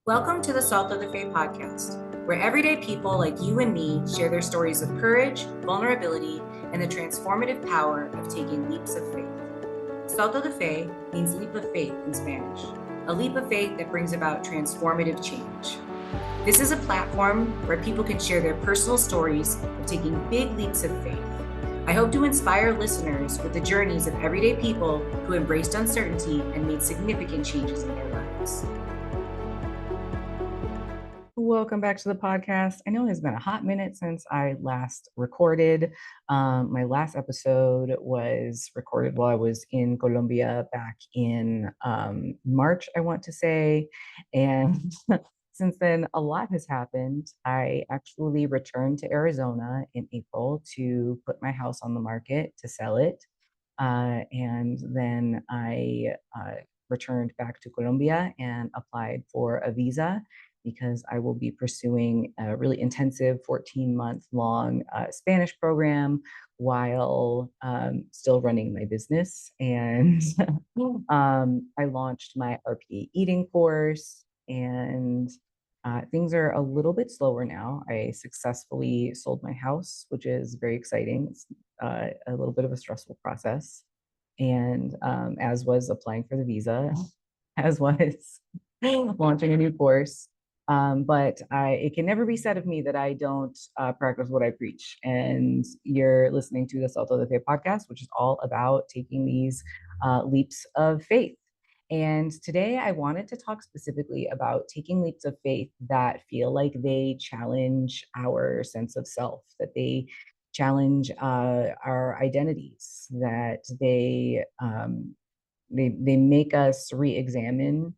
Welcome to the Salto podcast, where everyday people like you and me share their stories of courage, vulnerability, and the transformative power of taking leaps of faith. Salto de Fe means leap of faith in Spanish, a leap of faith that brings about transformative change. This is a platform where people can share their personal stories of taking big leaps of faith. I hope to inspire listeners with the journeys of everyday people who embraced uncertainty and made significant changes in their lives. Welcome back to the podcast. I know it's been a hot minute since I last recorded. My last episode was recorded while I was in Colombia back in March, I want to say. And since then, a lot has happened. I actually returned to Arizona in April to put my house on the market to sell it. And then I returned back to Colombia and applied for a visa because I will be pursuing a really intensive 14-month long Spanish program while still running my business. And I launched my RPE eating course, and things are a little bit slower now. I successfully sold my house, which is very exciting. It's a little bit of a stressful process. And as was applying for the visa, as was launching a new course. But it can never be said of me that I don't practice what I preach. And you're listening to the Salto de Fe podcast, which is all about taking these leaps of faith. And today I wanted to talk specifically about taking leaps of faith that feel like they challenge our sense of self, that they challenge our identities, that they make us re-examine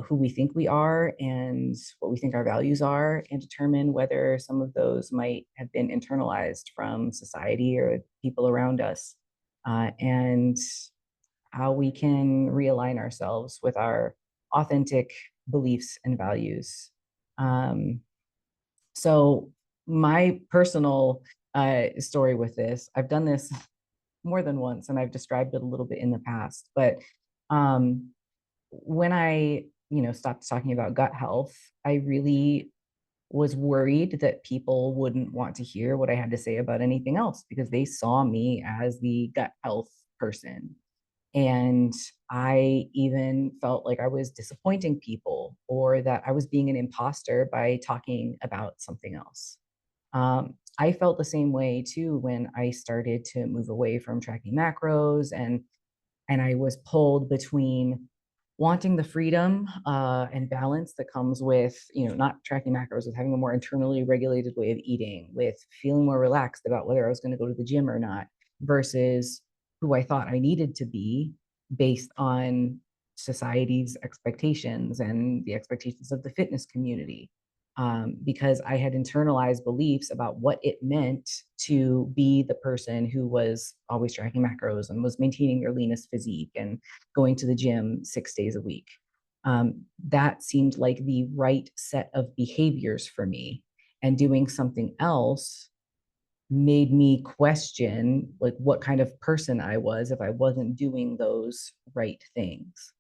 who we think we are and what we think our values are, and determine whether some of those might have been internalized from society or people around us, and how we can realign ourselves with our authentic beliefs and values. So my personal story with this, I've done this more than once, and I've described it a little bit in the past, but when I, stopped talking about gut health, I really was worried that people wouldn't want to hear what I had to say about anything else because they saw me as the gut health person. And I even felt like I was disappointing people or that I was being an imposter by talking about something else. I felt the same way too when I started to move away from tracking macros, and I was pulled between wanting the freedom and balance that comes with, not tracking macros, with having a more internally regulated way of eating, with feeling more relaxed about whether I was going to go to the gym or not, versus who I thought I needed to be based on society's expectations and the expectations of the fitness community. Because I had internalized beliefs about what it meant to be the person who was always tracking macros and was maintaining their leanest physique and going to the gym 6 days a week. That seemed like the right set of behaviors for me. And doing something else made me question like what kind of person I was if I wasn't doing those right things.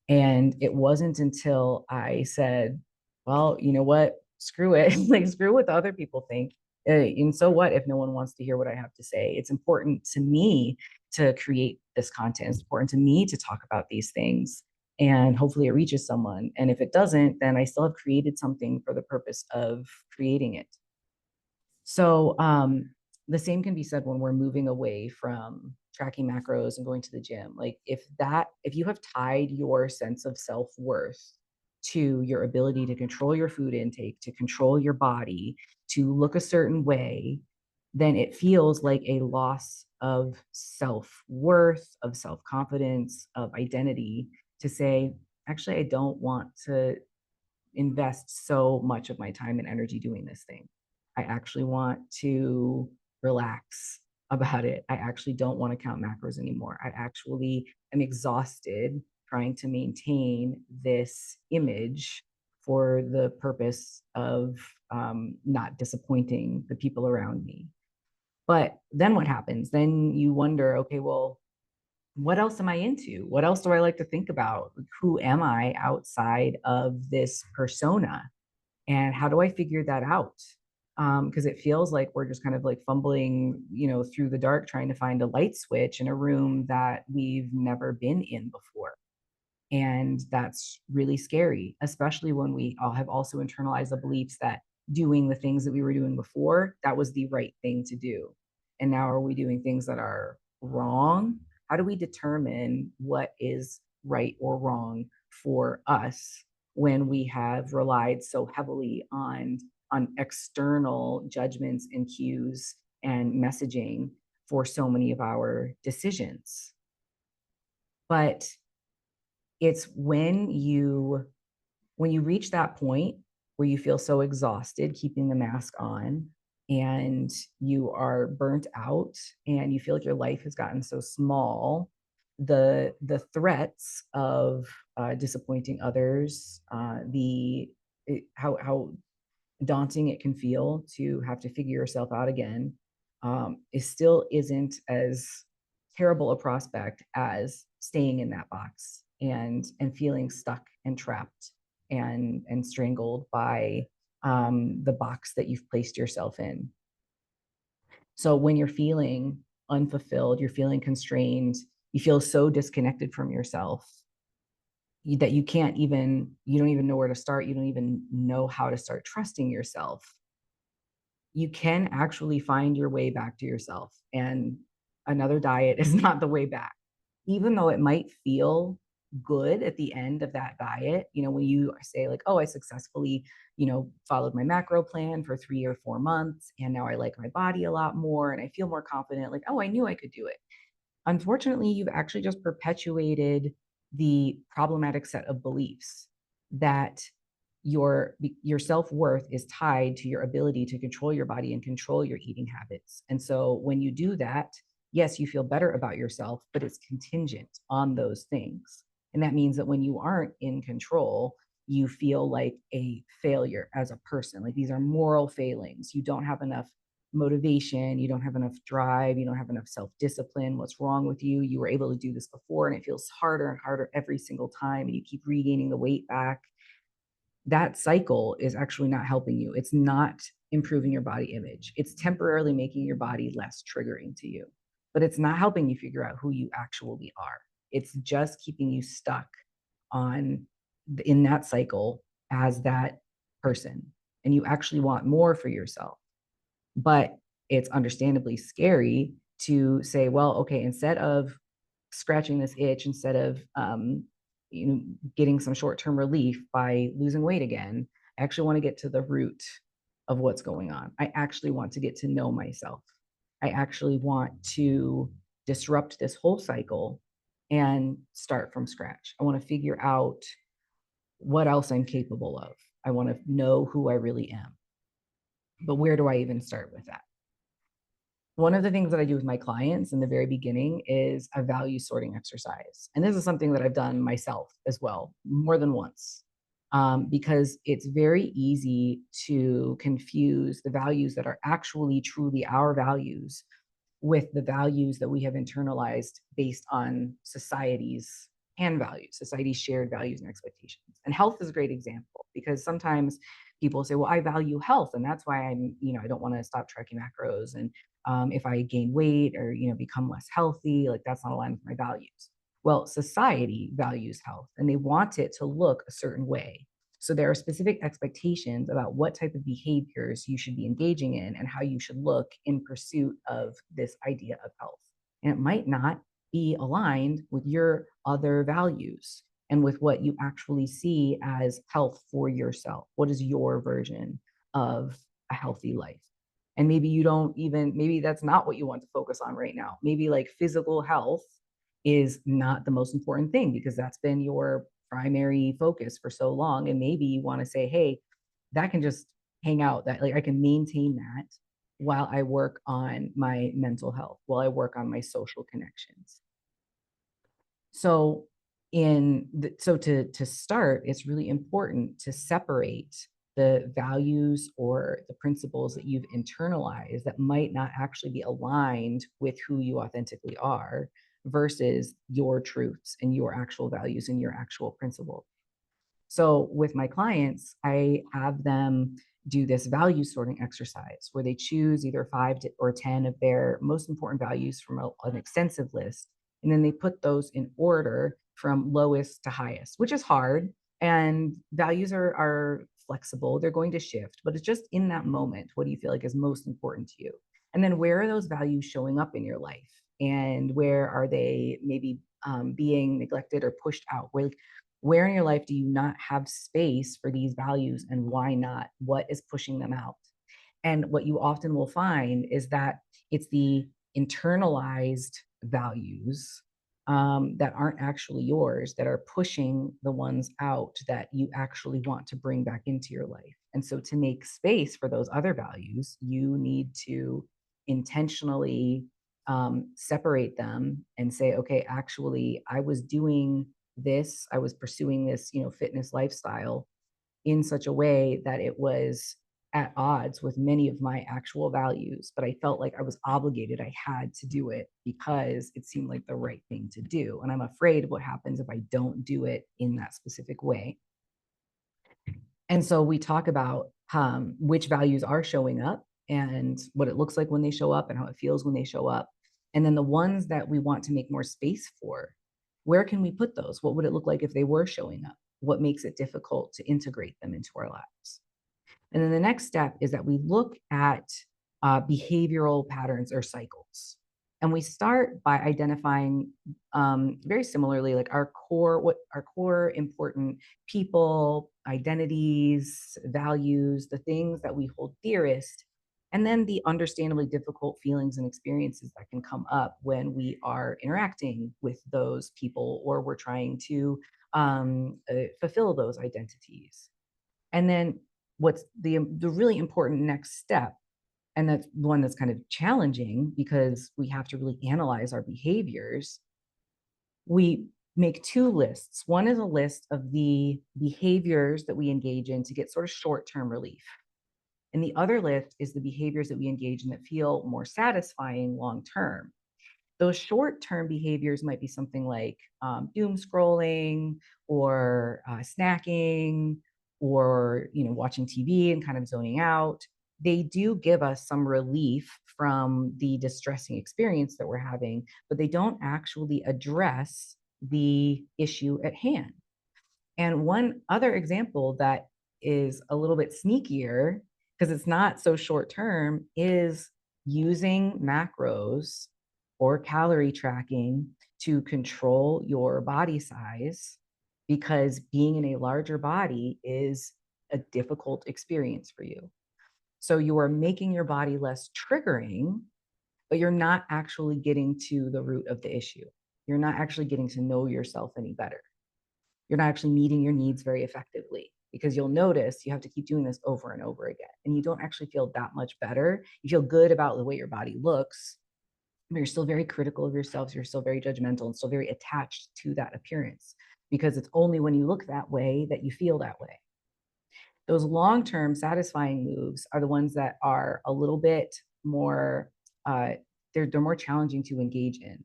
And it wasn't until I said, well, you know what? Screw it. Like, screw what the other people think. And so what if no one wants to hear what I have to say? It's important to me to create this content. It's important to me to talk about these things. And hopefully it reaches someone. And if it doesn't, then I still have created something for the purpose of creating it. So the same can be said when we're moving away from tracking macros and going to the gym. Like if you have tied your sense of self-worth to your ability to control your food intake, to control your body, to look a certain way, then it feels like a loss of self-worth, of self-confidence, of identity to say, actually, I don't want to invest so much of my time and energy doing this thing. I actually want to relax about it. I actually don't want to count macros anymore. I actually am exhausted trying to maintain this image for the purpose of not disappointing the people around me. But then what happens? Then you wonder, okay, well, what else am I into? What else do I like to think about? Who am I outside of this persona? And how do I figure that out? Because it feels like we're just kind of like fumbling, through the dark, trying to find a light switch in a room that we've never been in before. And that's really scary, especially when we all have also internalized the beliefs that doing the things that we were doing before, that was the right thing to do. And now are we doing things that are wrong? How do we determine what is right or wrong for us when we have relied so heavily on external judgments and cues and messaging for so many of our decisions? But it's when you reach that point where you feel so exhausted keeping the mask on, and you are burnt out, and you feel like your life has gotten so small, the threats of disappointing others, how daunting it can feel to have to figure yourself out again, it still isn't as terrible a prospect as staying in that box and feeling stuck and trapped and strangled by the box that you've placed yourself in. So when you're feeling unfulfilled, you're feeling constrained, you feel so disconnected from yourself that you don't even know where to start, you don't even know how to start trusting yourself, you can actually find your way back to yourself. And another diet is not the way back. Even though it might feel good at the end of that diet, when you say, like, oh, I successfully, followed my macro plan for 3 or 4 months, and now I like my body a lot more and I feel more confident, like, oh, I knew I could do it. Unfortunately, you've actually just perpetuated the problematic set of beliefs that your self-worth is tied to your ability to control your body and control your eating habits. And so when you do that, yes, you feel better about yourself, but it's contingent on those things. And that means that when you aren't in control, you feel like a failure as a person. Like, these are moral failings. You don't have enough motivation, you don't have enough drive, you don't have enough self-discipline. What's wrong with you? You were able to do this before and it feels harder and harder every single time, and you keep regaining the weight back. That cycle is actually not helping you. It's not improving your body image. It's temporarily making your body less triggering to you, but it's not helping you figure out who you actually are. It's just keeping you stuck on in that cycle as that person. And you actually want more for yourself. But it's understandably scary to say, well, okay, instead of scratching this itch, instead of getting some short-term relief by losing weight again, I actually want to get to the root of what's going on. I actually want to get to know myself. I actually want to disrupt this whole cycle and start from scratch. I want to figure out what else I'm capable of. I want to know who I really am. But where do I even start with that? One of the things that I do with my clients in the very beginning is a value sorting exercise. And this is something that I've done myself as well, more than once, because it's very easy to confuse the values that are actually truly our values with the values that we have internalized based on society's shared values and expectations. And health is a great example, because sometimes people say, well, I value health, and that's why I don't want to stop tracking macros. And if I gain weight or, become less healthy, like, that's not aligned with my values. Well, society values health and they want it to look a certain way. So there are specific expectations about what type of behaviors you should be engaging in and how you should look in pursuit of this idea of health. And it might not be aligned with your other values and with what you actually see as health for yourself. What is your version of a healthy life? And maybe you don't even, maybe that's not what you want to focus on right now. Maybe, like, physical health is not the most important thing because that's been your primary focus for so long. And maybe you want to say, hey, that can just hang out, that, like, I can maintain that while I work on my mental health, while I work on my social connections. So to start, it's really important to separate the values or the principles that you've internalized that might not actually be aligned with who you authentically are, versus your truths and your actual values and your actual principles. So with my clients, I have them do this value sorting exercise where they choose either or 10 of their most important values from an extensive list. And then they put those in order from lowest to highest, which is hard. And values are flexible, they're going to shift, but it's just in that moment. What do you feel like is most important to you? And then where are those values showing up in your life? And where are they maybe being neglected or pushed out? Where in your life do you not have space for these values and why not? What is pushing them out? And what you often will find is that it's the internalized values that aren't actually yours that are pushing the ones out that you actually want to bring back into your life. And so, to make space for those other values, you need to intentionally separate them and say, okay, actually, I was doing this, I was pursuing this, fitness lifestyle in such a way that it was at odds with many of my actual values, but I felt like I was obligated. I had to do it because it seemed like the right thing to do. And I'm afraid of what happens if I don't do it in that specific way. And so we talk about which values are showing up and what it looks like when they show up and how it feels when they show up. And then the ones that we want to make more space for, where can we put those? What would it look like if they were showing up? What makes it difficult to integrate them into our lives? And then the next step is that we look at behavioral patterns or cycles. And we start by identifying very similarly, like what our core important people, identities, values, the things that we hold dearest, and then the understandably difficult feelings and experiences that can come up when we are interacting with those people or we're trying to fulfill those identities. And then what's the really important next step, and that's one that's kind of challenging because we have to really analyze our behaviors. We make two lists. One is a list of the behaviors that we engage in to get sort of short-term relief. And the other list is the behaviors that we engage in that feel more satisfying long term. Those short-term behaviors might be something like doom scrolling or snacking or watching TV and kind of zoning out. They do give us some relief from the distressing experience that we're having, but they don't actually address the issue at hand. And one other example that is a little bit sneakier because it's not so short term is using macros or calorie tracking to control your body size because being in a larger body is a difficult experience for you. So you are making your body less triggering, but you're not actually getting to the root of the issue. You're not actually getting to know yourself any better. You're not actually meeting your needs very effectively because you'll notice you have to keep doing this over and over again. And you don't actually feel that much better. You feel good about the way your body looks, but you're still very critical of yourself. So you're still very judgmental and still very attached to that appearance because it's only when you look that way that you feel that way. Those long-term satisfying moves are the ones that are a little bit more, uh, they're more challenging to engage in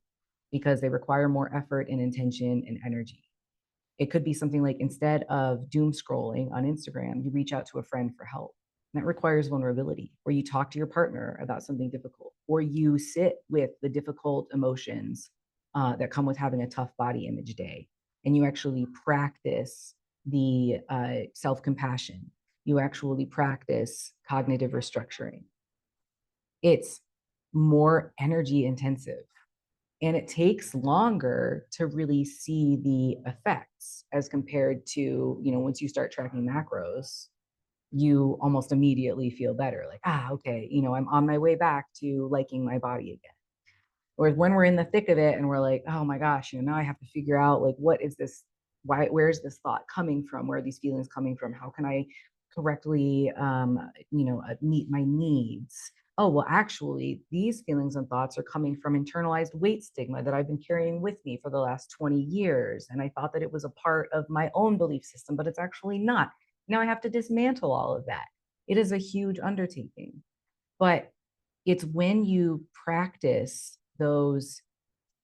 because they require more effort and intention and energy. It could be something like instead of doom scrolling on Instagram, you reach out to a friend for help. And that requires vulnerability, or you talk to your partner about something difficult, or you sit with the difficult emotions that come with having a tough body image day. And you actually practice the self compassion. You actually practice cognitive restructuring. It's more energy intensive and it takes longer to really see the effects as compared to once you start tracking macros, you almost immediately feel better, like, okay, I'm on my way back to liking my body again. Or when we're in the thick of it and we're like, oh my gosh, now I have to figure out, like, what is this, where's this thought coming from, where are these feelings coming from, how can I correctly meet my needs. Oh, well, actually, these feelings and thoughts are coming from internalized weight stigma that I've been carrying with me for the last 20 years. And I thought that it was a part of my own belief system, but it's actually not. Now I have to dismantle all of that. It is a huge undertaking, but it's when you practice those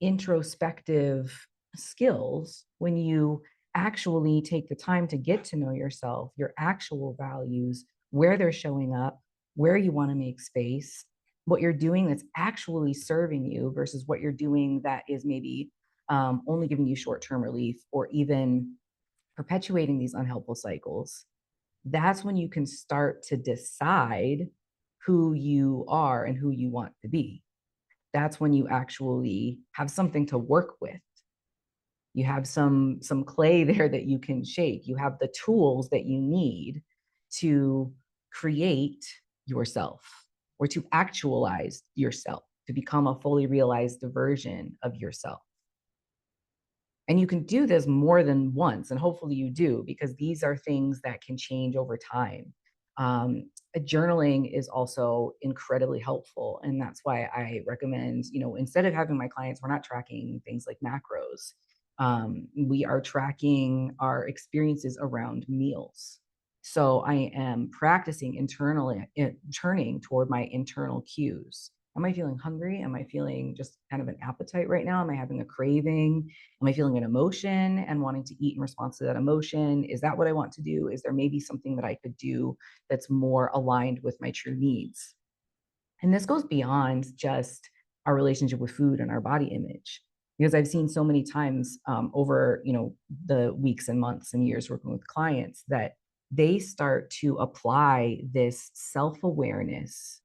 introspective skills when you actually take the time to get to know yourself, your actual values, where they're showing up, where you want to make space, what you're doing that's actually serving you versus what you're doing that is maybe only giving you short term relief or even perpetuating these unhelpful cycles. That's when you can start to decide who you are and who you want to be. That's when you actually have something to work with. You have some clay there that you can shake. You have the tools that you need to create yourself or to actualize yourself, to become a fully realized version of yourself. And you can do this more than once, and hopefully you do, because these are things that can change over time. Journaling is also incredibly helpful. And that's why I recommend, instead of having my clients, we're not tracking things like macros. We are tracking our experiences around meals. So I am practicing internally, turning toward my internal cues. Am I feeling hungry? Am I feeling just kind of an appetite right now? Am I having a craving? Am I feeling an emotion and wanting to eat in response to that emotion? Is that what I want to do? Is there maybe something that I could do that's more aligned with my true needs? And this goes beyond just our relationship with food and our body image, because I've seen so many times over the weeks and months and years working with clients that they start to apply this self-awareness,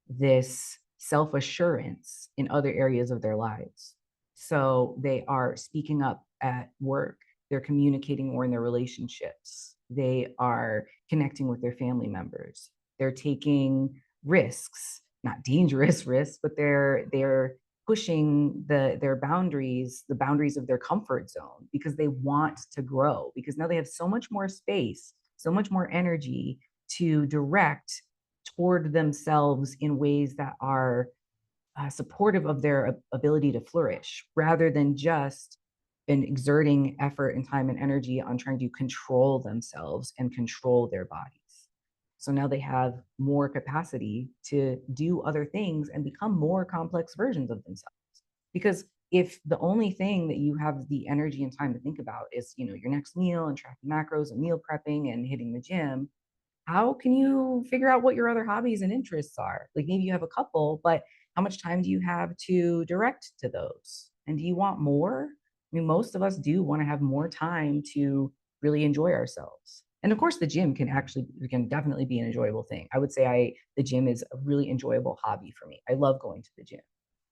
this self-assurance in other areas of their lives. So they are speaking up at work, they're communicating more in their relationships, they are connecting with their family members, they're taking risks, not dangerous risks, but they're pushing their boundaries, the boundaries of their comfort zone, because they want to grow, because now they have so much more space, so much more energy to direct toward themselves in ways that are supportive of their ability to flourish, rather than just in exerting effort and time and energy on trying to control themselves and control their bodies. So now they have more capacity to do other things and become more complex versions of themselves. Because if the only thing that you have the energy and time to think about is, your next meal and tracking macros and meal prepping and hitting the gym, how can you figure out what your other hobbies and interests are? Like maybe you have a couple, but how much time do you have to direct to those? And do you want more? I mean, most of us do want to have more time to really enjoy ourselves. And of course, the gym can definitely be an enjoyable thing. I would say the gym is a really enjoyable hobby for me. I love going to the gym.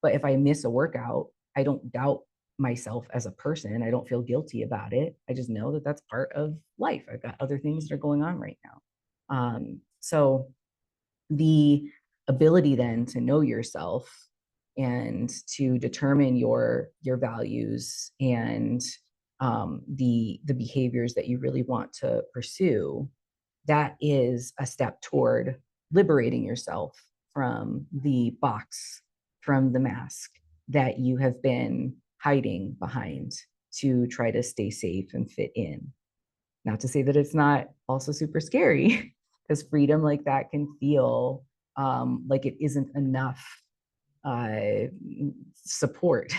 But if I miss a workout, I don't doubt myself as a person. I don't feel guilty about it. I just know that that's part of life. I've got other things that are going on right now. So the ability then to know yourself and to determine your values and the behaviors that you really want to pursue, that is a step toward liberating yourself from the box, from the mask that you have been hiding behind to try to stay safe and fit in. Not to say that it's not also super scary, because freedom like that can feel like it isn't enough support.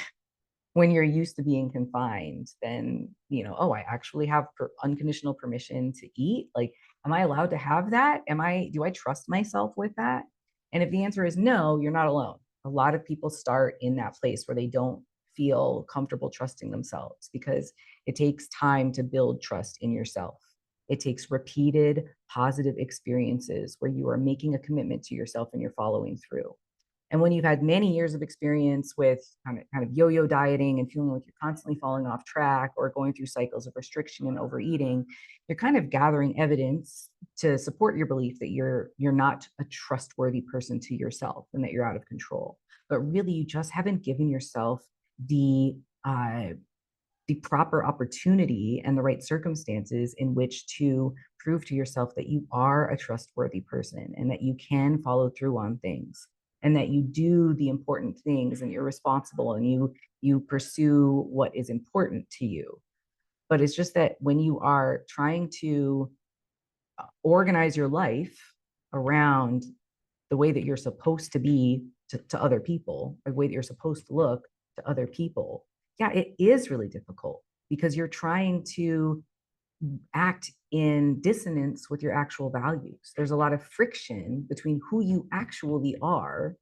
When you're used to being confined, then, oh, I actually have unconditional permission to eat. Like, am I allowed to have that? Do I trust myself with that? And if the answer is no, you're not alone. A lot of people start in that place where they don't feel comfortable trusting themselves, because it takes time to build trust in yourself. It takes repeated positive experiences where you are making a commitment to yourself and you're following through. And when you've had many years of experience with kind of yo-yo dieting and feeling like you're constantly falling off track or going through cycles of restriction and overeating, you're kind of gathering evidence to support your belief that you're not a trustworthy person to yourself and that you're out of control. But really, you just haven't given yourself the uh, the proper opportunity and the right circumstances in which to prove to yourself that you are a trustworthy person and that you can follow through on things and that you do the important things and you're responsible and you pursue what is important to you. But it's just that when you are trying to organize your life around the way that you're supposed to be to other people, the way that you're supposed to look to other people. Yeah, it is really difficult because you're trying to act in dissonance with your actual values. There's a lot of friction between who you actually are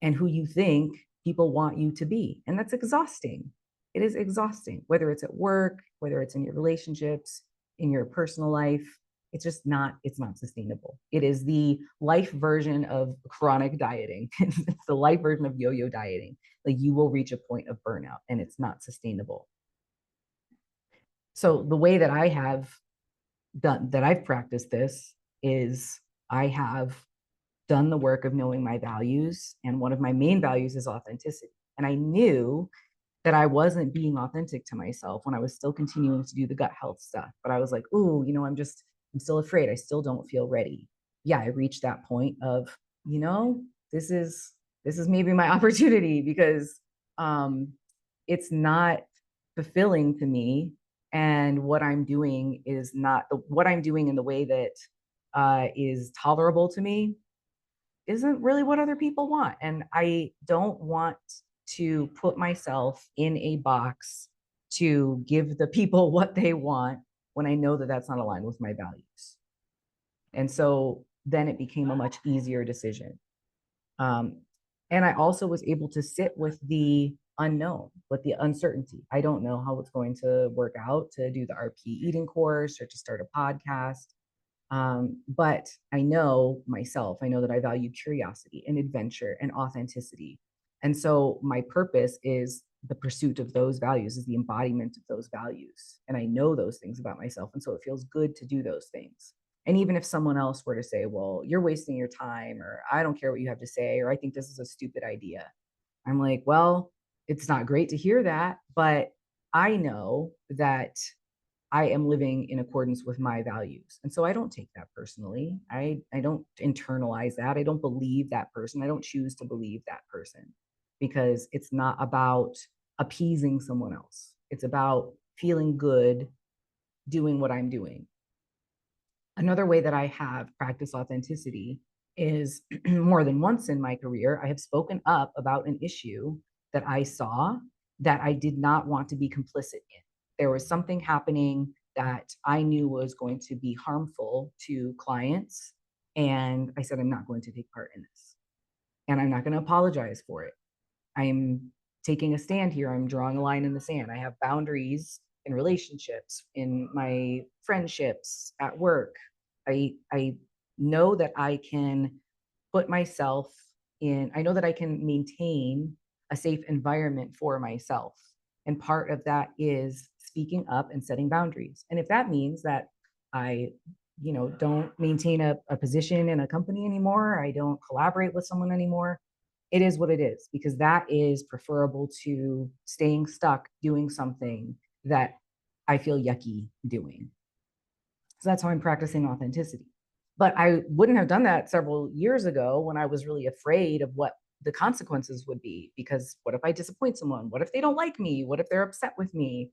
and who you think people want you to be. And that's exhausting. It is exhausting, whether it's at work, whether it's in your relationships, in your personal life. It's not sustainable. It is the life version of chronic dieting. It's the life version of yo-yo dieting. Like you will reach a point of burnout and it's not sustainable. So the way that I've practiced this is I have done the work of knowing my values. And one of my main values is authenticity. And I knew that I wasn't being authentic to myself when I was still continuing to do the gut health stuff. But I was like, ooh, I'm still afraid. I still don't feel ready. Yeah, I reached that point of, you know, this is maybe my opportunity because um it's not fulfilling to me. And what I'm doing is not what I'm doing in the way that is tolerable to me isn't really what other people want. And I don't want to put myself in a box to give the people what they want when I know that that's not aligned with my values. And so then it became a much easier decision. Um, and I also was able to sit with the unknown, with the uncertainty. I don't know how it's going to work out to do the RP eating course or to start a podcast. But I know myself, I know that I value curiosity and adventure and authenticity. And so my purpose is the pursuit of those values, is the embodiment of those values. And I know those things about myself. And so it feels good to do those things. And even if someone else were to say, well, you're wasting your time, or I don't care what you have to say, or I think this is a stupid idea, I'm like, well, it's not great to hear that, but I know that I am living in accordance with my values. And so I don't take that personally. I don't internalize that. I don't believe that person. I don't choose to believe that person because it's not about appeasing someone else. It's about feeling good doing what I'm doing. Another way that I have practiced authenticity is more than once in my career, I have spoken up about an issue that I saw that I did not want to be complicit in. There was something happening that I knew was going to be harmful to clients. And I said, I'm not going to take part in this. And I'm not going to apologize for it. I'm taking a stand here. I'm drawing a line in the sand. I have boundaries in relationships, in my friendships, at work. I know that I can put myself I know that I can maintain a safe environment for myself. And part of that is speaking up and setting boundaries. And if that means that I, don't maintain a position in a company anymore, I don't collaborate with someone anymore, it is what it is, because that is preferable to staying stuck doing something that I feel yucky doing. So that's how I'm practicing authenticity. But I wouldn't have done that several years ago when I was really afraid of what the consequences would be. Because what if I disappoint someone? What if they don't like me? What if they're upset with me?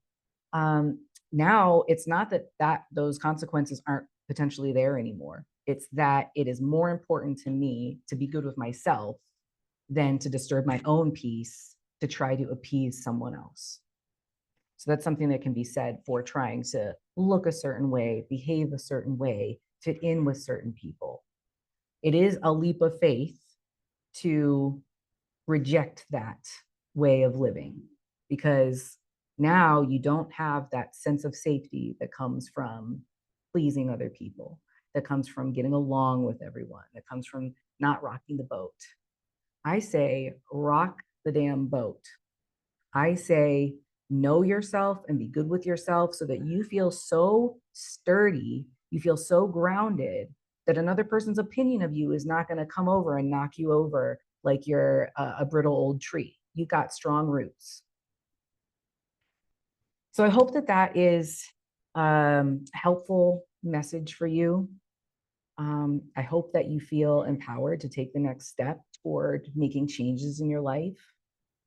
Now it's not that those consequences aren't potentially there anymore. It's that it is more important to me to be good with myself than to disturb my own peace to try to appease someone else. So that's something that can be said for trying to look a certain way, behave a certain way, fit in with certain people. It is a leap of faith to reject that way of living because now you don't have that sense of safety that comes from pleasing other people, that comes from getting along with everyone, that comes from not rocking the boat. I say, rock the damn boat. I say, know yourself and be good with yourself so that you feel so sturdy, you feel so grounded that another person's opinion of you is not going to come over and knock you over like you're a brittle old tree. You got strong roots. So I hope that that is helpful message for you. I hope that you feel empowered to take the next step toward making changes in your life.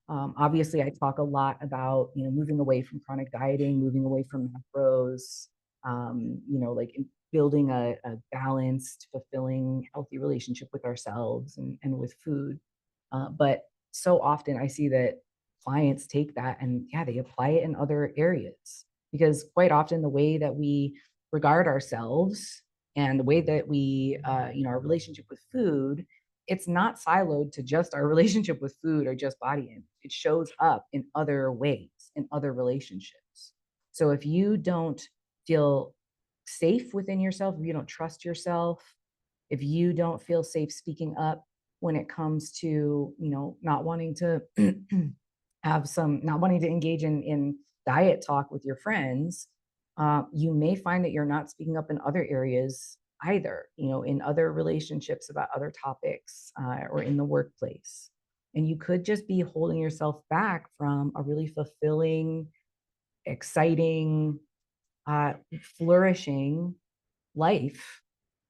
Obviously, I talk a lot about moving away from chronic dieting, moving away from macros, like building a balanced, fulfilling, healthy relationship with ourselves and with food. But so often I see that clients take that and yeah, they apply it in other areas. Because quite often the way that we regard ourselves and the way that we, our relationship with food, it's not siloed to just our relationship with food or just body image. It shows up in other ways, in other relationships. So if you don't feel safe within yourself, if you don't trust yourself, if you don't feel safe speaking up when it comes to, not wanting to not wanting to engage in diet talk with your friends, you may find that you're not speaking up in other areas either, in other relationships about other topics, or in the workplace. And you could just be holding yourself back from a really fulfilling, exciting, flourishing life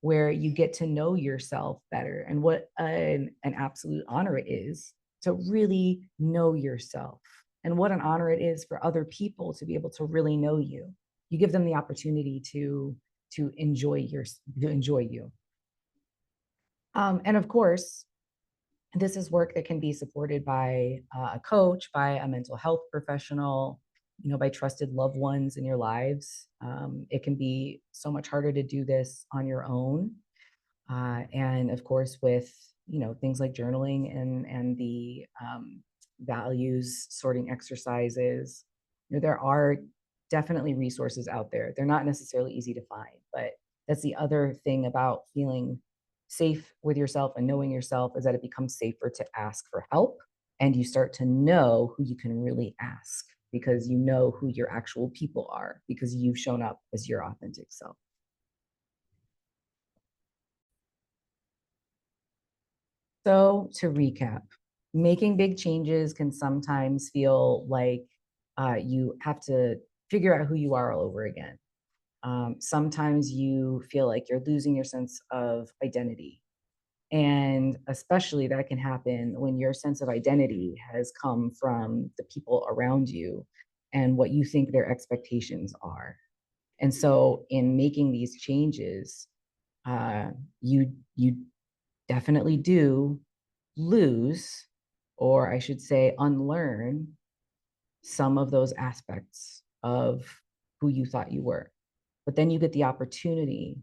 where you get to know yourself better. And what an absolute honor it is to really know yourself, and what an honor it is for other people to be able to really know you. You give them the opportunity to enjoy you. And of course, this is work that can be supported by a coach, by a mental health professional, by trusted loved ones in your lives. It can be so much harder to do this on your own. And of course, with things like journaling and the values sorting exercises, there are definitely resources out there. They're not necessarily easy to find, but that's the other thing about feeling safe with yourself and knowing yourself, is that it becomes safer to ask for help, and you start to know who you can really ask, because you know who your actual people are, because you've shown up as your authentic self. So, to recap, making big changes can sometimes feel like you have to figure out who you are all over again. Sometimes you feel like you're losing your sense of identity. And especially that can happen when your sense of identity has come from the people around you and what you think their expectations are. And so, in making these changes, uh, you definitely do lose, or I should say, unlearn some of those aspects of who you thought you were. But then you get the opportunity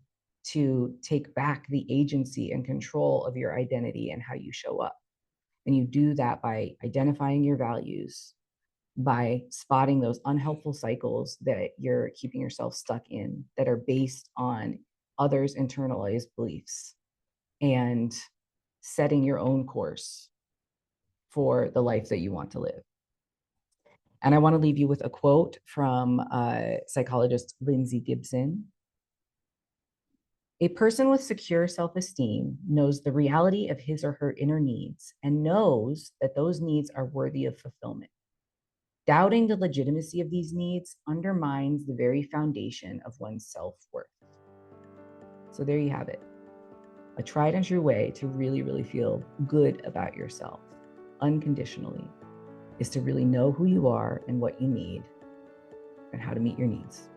to take back the agency and control of your identity and how you show up. And you do that by identifying your values, by spotting those unhelpful cycles that you're keeping yourself stuck in that are based on others' internalized beliefs, and setting your own course for the life that you want to live. And I want to leave you with a quote from psychologist Lindsay Gibson. A person with secure self-esteem knows the reality of his or her inner needs and knows that those needs are worthy of fulfillment. Doubting the legitimacy of these needs undermines the very foundation of one's self-worth. So there you have it. A tried and true way to really, really feel good about yourself unconditionally is to really know who you are and what you need and how to meet your needs.